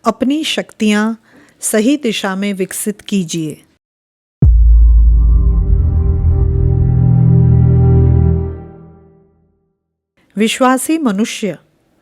अपनी शक्तियाँ सही दिशा में विकसित कीजिए। विश्वासी मनुष्य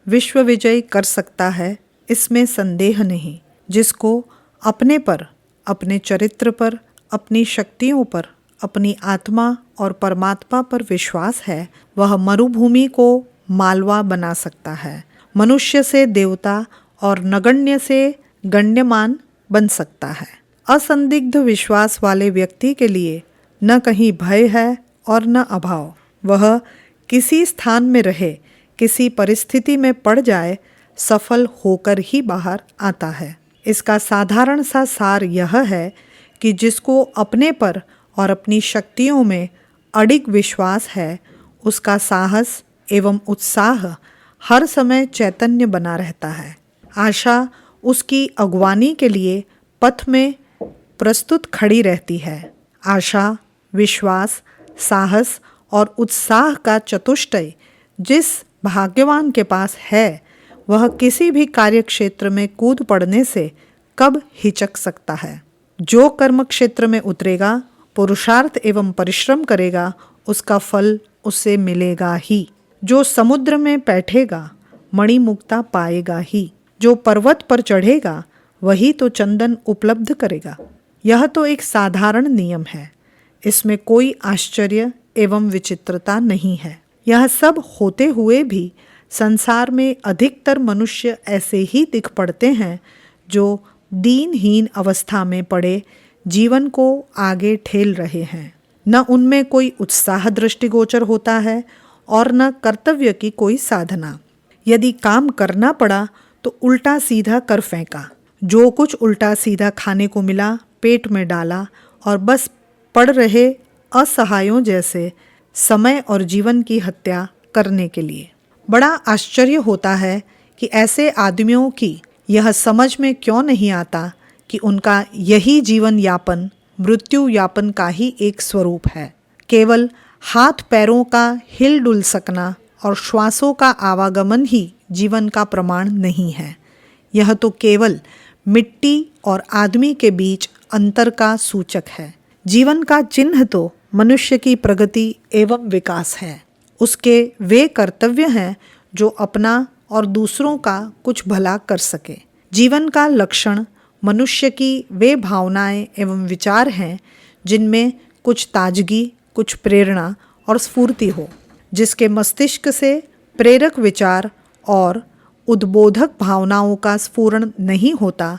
विश्व विजय कर सकता है, इसमें संदेह नहीं। जिसको अपने पर, अपने चरित्र पर, अपनी शक्तियों पर, अपनी आत्मा और परमात्मा पर विश्वास है, वह मरुभूमि को मालवा बना सकता है, मनुष्य से देवता और नगण्य से गण्यमान बन सकता है। असंदिग्ध विश्वास वाले व्यक्ति के लिए न कहीं भय है और न अभाव। वह किसी स्थान में रहे, किसी परिस्थिति में पड़ जाए, सफल होकर ही बाहर आता है। इसका साधारण सा सार यह है कि जिसको अपने पर और अपनी शक्तियों में अडिग विश्वास है, उसका साहस एवं उत्साह हर समय चैतन्य बना रहता है। आशा उसकी अगवानी के लिए पथ में प्रस्तुत खड़ी रहती है। आशा, विश्वास, साहस और उत्साह का चतुष्टय जिस भाग्यवान के पास है, वह किसी भी कार्य क्षेत्र में कूद पड़ने से कब हिचक सकता है। जो कर्म क्षेत्र में उतरेगा, पुरुषार्थ एवं परिश्रम करेगा, उसका फल उसे मिलेगा ही। जो समुद्र में बैठेगा, मणिमुक्ता पाएगा ही। जो पर्वत पर चढ़ेगा, वही तो चंदन उपलब्ध करेगा। यह तो एक साधारण नियम है, इसमें कोई आश्चर्य एवं विचित्रता नहीं है। यह सब होते हुए भी संसार में अधिकतर मनुष्य ऐसे ही दिख पड़ते हैं जो दीनहीन अवस्था में पड़े जीवन को आगे ठेल रहे हैं। न उनमें कोई उत्साह दृष्टिगोचर होता है और न कर्तव्य की कोई साधना। यदि काम करना पड़ा तो उल्टा सीधा कर फेंका। जो कुछ उल्टा सीधा खाने को मिला, पेट में डाला और बस पड़ रहे असहायों जैसे समय और जीवन की हत्या करने के लिए। बड़ा आश्चर्य होता है कि ऐसे आदमियों की यह समझ में क्यों नहीं आता कि उनका यही जीवन यापन मृत्यु यापन का ही एक स्वरूप है। केवल हाथ पैरों का हिलडुल सकना और श्वासों का आवागमन ही जीवन का प्रमाण नहीं है। यह तो केवल मिट्टी और आदमी के बीच अंतर का सूचक है। जीवन का चिन्ह तो मनुष्य की प्रगति एवं विकास है। उसके वे कर्तव्य हैं जो अपना और दूसरों का कुछ भला कर सके। जीवन का लक्षण मनुष्य की वे भावनाएं एवं विचार हैं जिनमें कुछ ताजगी, कुछ प्रेरणा और स्फूर्ति हो। जिसके मस्तिष्क से प्रेरक विचार और उद्बोधक भावनाओं का स्फुरण नहीं होता,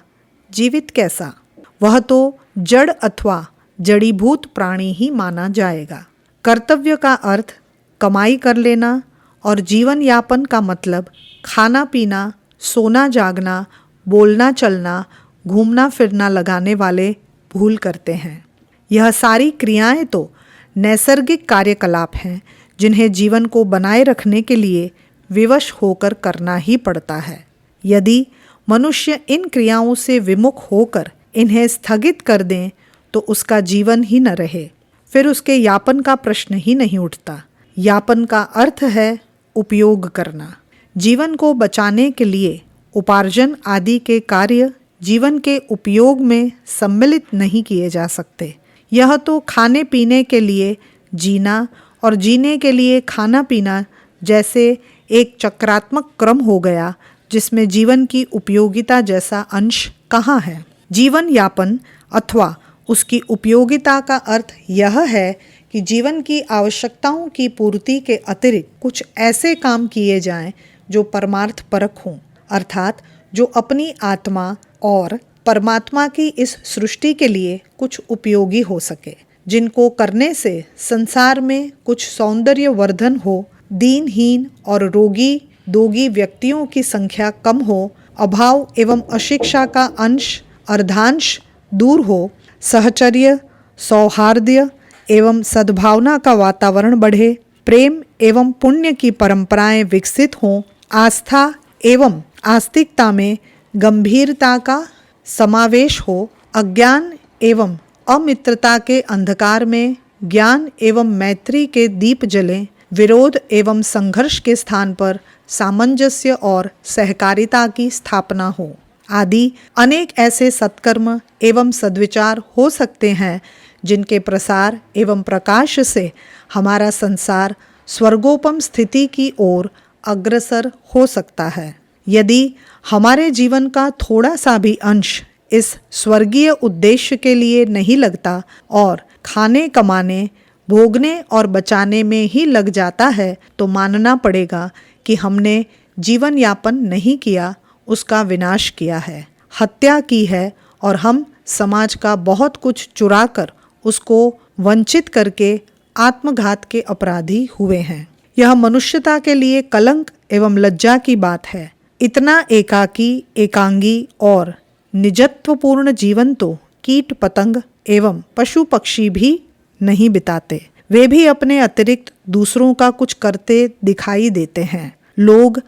जीवित कैसा? वह तो जड़ अथवा जड़ीभूत प्राणी ही माना जाएगा। कर्तव्य का अर्थ कमाई कर लेना और जीवन यापन का मतलब खाना पीना, सोना जागना, बोलना चलना, घूमना फिरना लगाने वाले भूल करते हैं। यह सारी क्रियाएं तो नैसर्गिक कार्यकलाप हैं जिन्हें जीवन को बनाए रखने के लिए विवश होकर करना ही पड़ता है। यदि मनुष्य इन क्रियाओं से विमुख होकर इन्हें स्थगित कर दें तो उसका जीवन ही न रहे, फिर उसके यापन का प्रश्न ही नहीं उठता। यापन का अर्थ है उपयोग करना। जीवन को बचाने के लिए उपार्जन आदि के कार्य जीवन के उपयोग में सम्मिलित नहीं किए जा सकते। यह तो खाने पीने के लिए जीना और जीने के लिए खाना पीना जैसे एक चक्रात्मक क्रम हो गया, जिसमें जीवन की उपयोगिता जैसा अंश कहाँ है। जीवन यापन अथवा उसकी उपयोगिता का अर्थ यह है कि जीवन की आवश्यकताओं की पूर्ति के अतिरिक्त कुछ ऐसे काम किए जाएं जो परमार्थ परक हों, अर्थात जो अपनी आत्मा और परमात्मा की इस सृष्टि के लिए कुछ उपयोगी हो सके, जिनको करने से संसार में कुछ सौंदर्य वर्धन हो, दीनहीन और रोगी दोगी व्यक्तियों की संख्या कम हो, अभाव एवं अशिक्षा का अंश अर्धांश दूर हो, सहचर्य, सौहार्द्य एवं सद्भावना का वातावरण बढ़े, प्रेम एवं पुण्य की परंपराएं विकसित हों, आस्था एवं आस्तिकता में गंभीरता का समावेश हो, अज्ञान एवं अमित्रता के अंधकार में ज्ञान एवं मैत्री के दीप जलें, विरोध एवं संघर्ष के स्थान पर सामंजस्य और सहकारिता की स्थापना हो। आदि अनेक ऐसे सत्कर्म एवं सद्विचार हो सकते हैं जिनके प्रसार एवं प्रकाश से हमारा संसार स्वर्गोपम स्थिति की ओर अग्रसर हो सकता है। यदि हमारे जीवन का थोड़ा सा भी अंश इस स्वर्गीय उद्देश्य के लिए नहीं लगता और खाने कमाने, भोगने और बचाने में ही लग जाता है, तो मानना पड़ेगा कि हमने जीवन यापन नहीं किया, उसका विनाश किया है, हत्या की है और हम समाज का बहुत कुछ चुराकर उसको वंचित करके आत्मघात के अपराधी हुए हैं। यह मनुष्यता के लिए कलंक एवं लज्जा की बात है। इतना एकाकी, एकांगी और निजत्वपूर्ण जीवन तो कीट पतंग एवं पशु पक्षी भी नहीं बिताते। वे भी अपने अतिरिक्त दूसरों का कुछ करते दिखाई देते हैं। लोग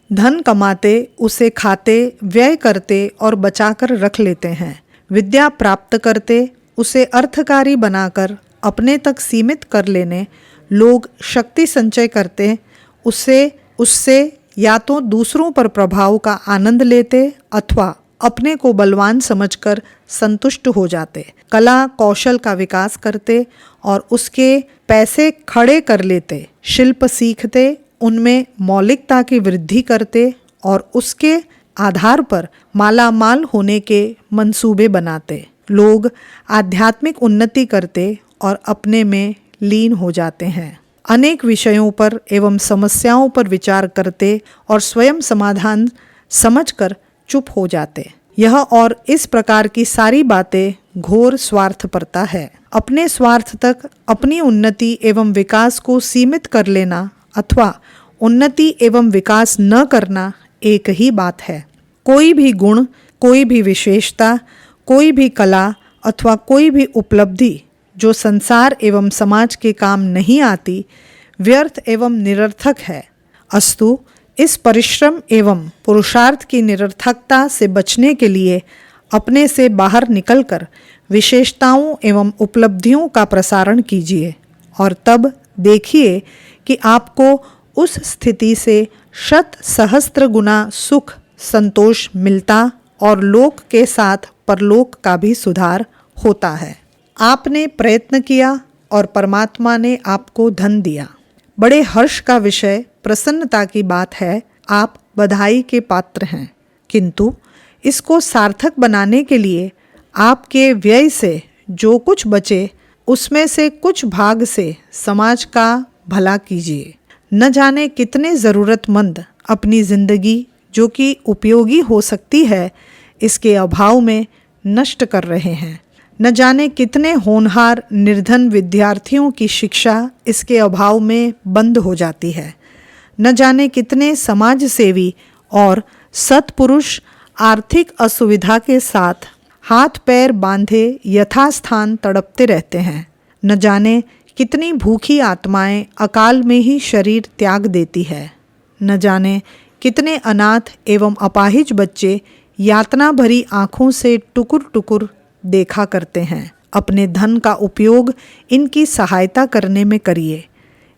धन कमाते, उसे खाते, व्यय करते और बचाकर रख लेते हैं। विद्या प्राप्त करते, उसे अर्थकारी बनाकर अपने तक सीमित कर लेने लोग शक्ति संचय करते, उससे या तो दूसरों पर प्रभाव का आनंद लेते अथवा अपने को बलवान समझकर संतुष्ट हो जाते। कला कौशल का विकास करते और उसके पैसे खड़े कर लेते। शिल्प सीखते, उनमें मौलिकता की वृद्धि करते और उसके आधार पर मालामाल होने के मंसूबे बनाते। लोग आध्यात्मिक उन्नति करते और अपने में लीन हो जाते हैं। अनेक विषयों पर एवं समस्याओं पर विचार करते और स्वयं समाधान समझकर चुप हो जाते। यह और इस प्रकार की सारी बातें घोर स्वार्थपरता है। अपने स्वार्थ तक अपनी उन्नति एवं विकास को सीमित कर लेना अथवा उन्नति एवं विकास न करना एक ही बात है। कोई भी गुण, कोई भी विशेषता, कोई भी कला अथवा कोई भी उपलब्धि जो संसार एवं समाज के काम नहीं आती, व्यर्थ एवं निरर्थक है। अस्तु, इस परिश्रम एवं पुरुषार्थ की निरर्थकता से बचने के लिए अपने से बाहर निकलकर विशेषताओं एवं उपलब्धियों का प्रसारण कीजिए और तब देखिए कि आपको उस स्थिति से शत सहस्त्र गुना सुख संतोष मिलता और लोक के साथ परलोक का भी सुधार होता है। आपने प्रयत्न किया और परमात्मा ने आपको धन दिया। बड़े हर्ष का विषय, प्रसन्नता की बात है। आप बधाई के पात्र हैं, किंतु इसको सार्थक बनाने के लिए आपके व्यय से जो कुछ बचे उसमें से कुछ भाग से समाज का भला कीजिए। न जाने कितने ज़रूरतमंद अपनी जिंदगी जो कि उपयोगी हो सकती है, इसके अभाव में नष्ट कर रहे हैं। न जाने कितने होनहार निर्धन विद्यार्थियों की शिक्षा इसके अभाव में बंद हो जाती है। न जाने कितने समाज सेवी और सत्पुरुष आर्थिक असुविधा के साथ हाथ पैर बांधे यथास्थान तड़पते रहते हैं। न जाने कितनी भूखी आत्माएं अकाल में ही शरीर त्याग देती है। न जाने कितने अनाथ एवं अपाहिज बच्चे यातना भरी आँखों से टुकुर टुकुर देखा करते हैं। अपने धन का उपयोग इनकी सहायता करने में करिए।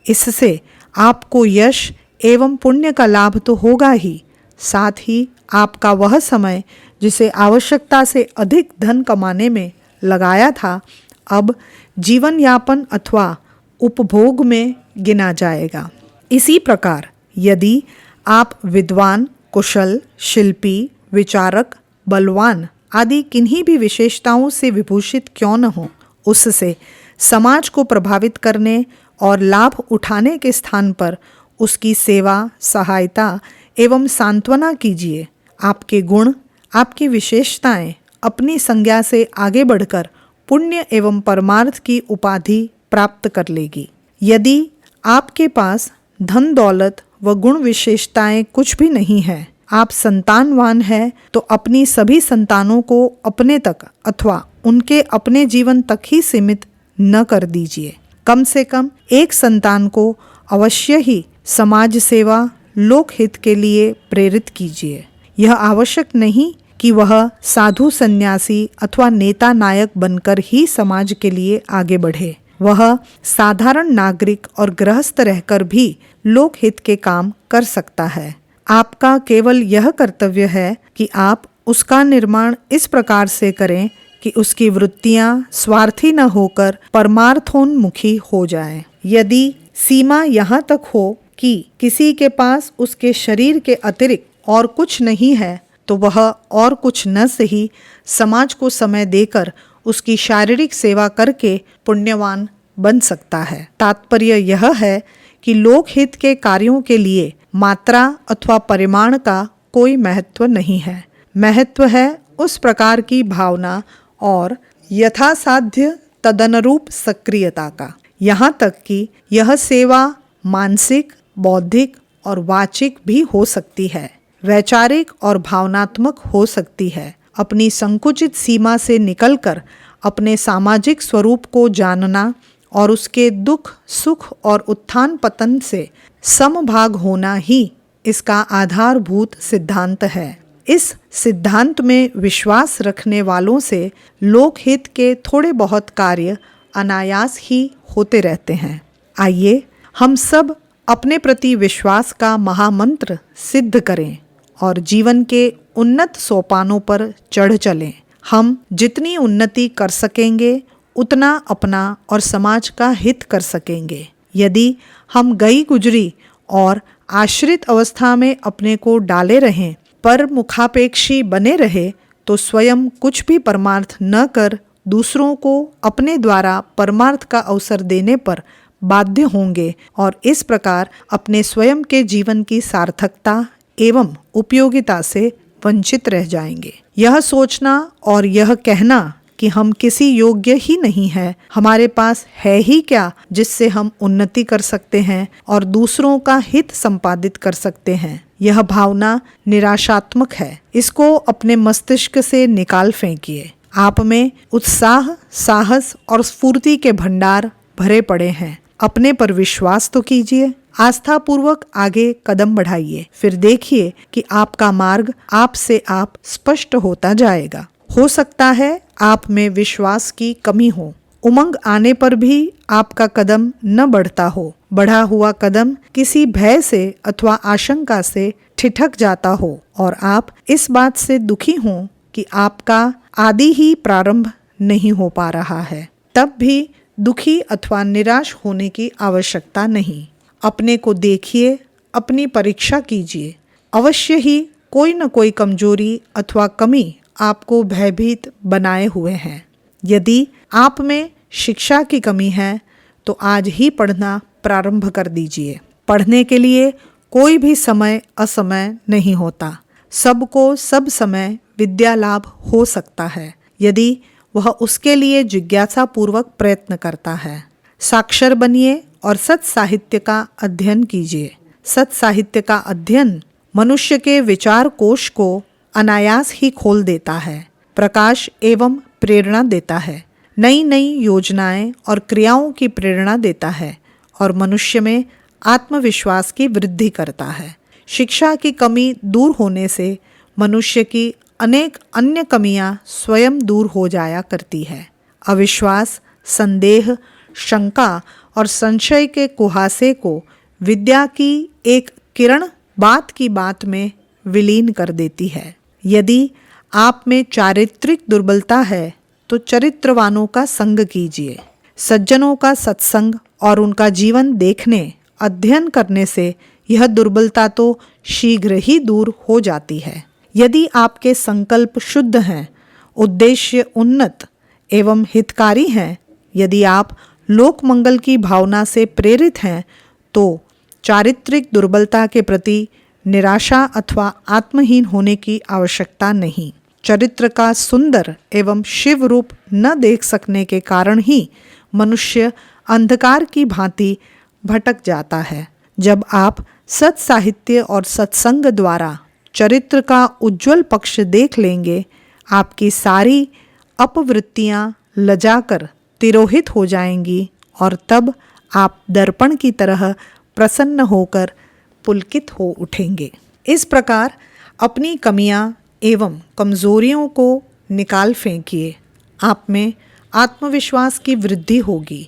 इससे आपको यश एवं पुण्य का लाभ तो होगा ही, साथ ही आपका वह समय जिसे आवश्यकता से अधिक धन कमाने में लगाया था, अब जीवन यापन अथवा उपभोग में गिना जाएगा। इसी प्रकार यदि आप विद्वान, कुशल, शिल्पी, विचारक, बलवान आदि किन्हीं भी विशेषताओं से विभूषित क्यों न हो, उससे समाज को प्रभावित करने और लाभ उठाने के स्थान पर उसकी सेवा, सहायता एवं सांत्वना कीजिए। आपके गुण, आपकी विशेषताएं अपनी संज्ञा से आगे बढ़कर पुण्य एवं परमार्थ की उपाधि प्राप्त कर लेगी। यदि आपके पास धन दौलत व गुण विशेषताएं कुछ भी नहीं है, आप संतानवान हैं, तो अपनी सभी संतानों को अपने तक अथवा उनके अपने जीवन तक ही सीमित न कर दीजिए। कम से कम एक संतान को अवश्य ही समाज सेवा, लोकहित के लिए प्रेरित कीजिए। यह आवश्यक नहीं कि वह साधु सन्यासी अथवा नेता नायक बनकर ही समाज के लिए आगे बढ़े। वह साधारण नागरिक और गृहस्थ रहकर भी लोकहित के काम कर सकता है। आपका केवल यह कर्तव्य है कि आप उसका निर्माण इस प्रकार से करें कि उसकी वृत्तियां स्वार्थी न होकर परमार्थोन्मुखी हो जाएं। यदि सीमा यहाँ तक हो कि किसी के पास उसके शरीर के अतिरिक्त और कुछ नहीं है, तो वह और कुछ न सही समाज को समय देकर उसकी शारीरिक सेवा करके पुण्यवान बन सकता है। तात्पर्य यह है कि लोकहित के कार्यों के लिए मात्रा अथवा परिमाण का कोई महत्व नहीं है। महत्व है उस प्रकार की भावना और यथासाध्य तदनुरूप सक्रियता का। यहाँ तक कि यह सेवा मानसिक, बौद्धिक और वाचिक भी हो सकती है, वैचारिक और भावनात्मक हो सकती है। अपनी संकुचित सीमा से निकलकर अपने सामाजिक स्वरूप को जानना और उसके दुख, सुख और उत्थान पतन से समभाग होना ही इसका आधारभूत सिद्धांत है। इस सिद्धांत में विश्वास रखने वालों से लोकहित के थोड़े बहुत कार्य अनायास ही होते रहते हैं। आइए हम सब अपने प्रति विश्वास का महामंत्र सिद्ध करें और जीवन के उन्नत सोपानों पर चढ़ चलें। हम जितनी उन्नति कर सकेंगे उतना अपना और समाज का हित कर सकेंगे। यदि हम गई गुजरी और आश्रित अवस्था में अपने को डाले रहें, पर मुखापेक्षी बने रहे, तो स्वयं कुछ भी परमार्थ न कर दूसरों को अपने द्वारा परमार्थ का अवसर देने पर बाध्य होंगे और इस प्रकार अपने स्वयं के जीवन की सार्थकता एवं उपयोगिता से वंचित रह जाएंगे। यह सोचना और यह कहना कि हम किसी योग्य ही नहीं है, हमारे पास है ही क्या जिससे हम उन्नति कर सकते हैं और दूसरों का हित संपादित कर सकते हैं, यह भावना निराशात्मक है। इसको अपने मस्तिष्क से निकाल फेंकिए। आप में उत्साह, साहस और स्फूर्ति के भंडार भरे पड़े हैं। अपने पर विश्वास तो कीजिए, आस्था पूर्वक आगे कदम बढ़ाइए, फिर देखिए कि आपका मार्ग आप से आप स्पष्ट होता जाएगा। हो सकता है आप में विश्वास की कमी हो, उमंग आने पर भी आपका कदम न बढ़ता हो, बढ़ा हुआ कदम किसी भय से अथवा आशंका से ठिठक जाता हो और आप इस बात से दुखी हों कि आपका आदि ही प्रारंभ नहीं हो पा रहा है, तब भी दुखी अथवा निराश होने की आवश्यकता नहीं। अपने को देखिए, अपनी परीक्षा कीजिए। अवश्य ही कोई न कोई कमजोरी अथवा कमी आपको भयभीत बनाए हुए हैं। यदि आप में शिक्षा की कमी है तो आज ही पढ़ना प्रारंभ कर दीजिए। पढ़ने के लिए कोई भी समय असमय नहीं होता। सबको सब समय विद्या लाभ हो सकता है यदि वह उसके लिए जिज्ञासा पूर्वक प्रयत्न करता है। साक्षर बनिए और सत साहित्य का अध्ययन कीजिए। सत साहित्य का अध्ययन मनुष्य के विचार कोश को अनायास ही खोल देता है, प्रकाश एवं प्रेरणा देता है, नई नई योजनाएं और क्रियाओं की प्रेरणा देता है और मनुष्य में आत्मविश्वास की वृद्धि करता है। शिक्षा की कमी दूर होने से मनुष्य की अनेक अन्य कमियां स्वयं दूर हो जाया करती है। अविश्वास, संदेह, शंका और संशय के कुहासे को विद्या की एक किरण बात की बात में विलीन कर देती है। यदि आप में चारित्रिक दुर्बलता है तो चरित्रवानों का संग कीजिए। सज्जनों का सत्संग और उनका जीवन देखने, अध्ययन करने से यह दुर्बलता तो शीघ्र ही दूर हो जाती है। यदि आपके संकल्प शुद्ध हैं, उद्देश्य उन्नत एवं हितकारी हैं, यदि आप लोक मंगल की भावना से प्रेरित हैं, तो चारित्रिक दुर्बलता के प्रति निराशा अथवा आत्महीन होने की आवश्यकता नहीं। चरित्र का सुंदर एवं शिव रूप न देख सकने के कारण ही मनुष्य अंधकार की भांति भटक जाता है। जब आप सत साहित्य और सत्संग द्वारा चरित्र का उज्ज्वल पक्ष देख लेंगे, आपकी सारी अपवृत्तियां लजाकर तिरोहित हो जाएंगी और तब आप दर्पण की तरह प्रसन्न होकर पुलकित हो उठेंगे। इस प्रकार अपनी कमियां एवं कमजोरियों को निकाल फेंकिए। आप में आत्मविश्वास की वृद्धि होगी,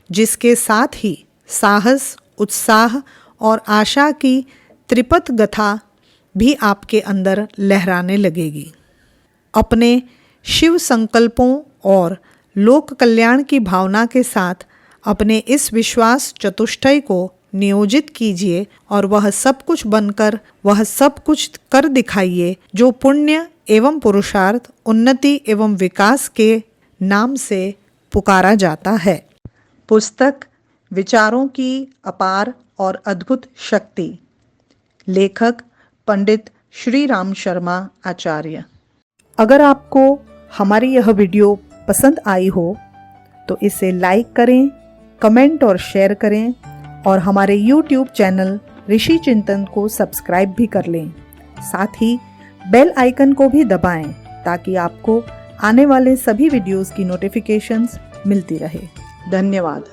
जिसके साथ ही साहस, उत्साह और आशा की त्रिपथ गथा भी आपके अंदर लहराने लगेगी। अपने शिव संकल्पों और लोक कल्याण की भावना के साथ अपने इस विश्वास चतुष्टय को नियोजित कीजिए और वह सब कुछ बनकर वह सब कुछ कर दिखाइए जो पुण्य एवं पुरुषार्थ, उन्नति एवं विकास के नाम से पुकारा जाता है। पुस्तक विचारों की अपार और अद्भुत शक्ति। लेखक पंडित श्री राम शर्मा आचार्य। अगर आपको हमारी यह वीडियो पसंद आई हो तो इसे लाइक करें, कमेंट और शेयर करें और हमारे YouTube चैनल ऋषि चिंतन को सब्सक्राइब भी कर लें। साथ ही बेल आइकन को भी दबाएं ताकि आपको आने वाले सभी वीडियोस की नोटिफिकेशंस मिलती रहे। धन्यवाद।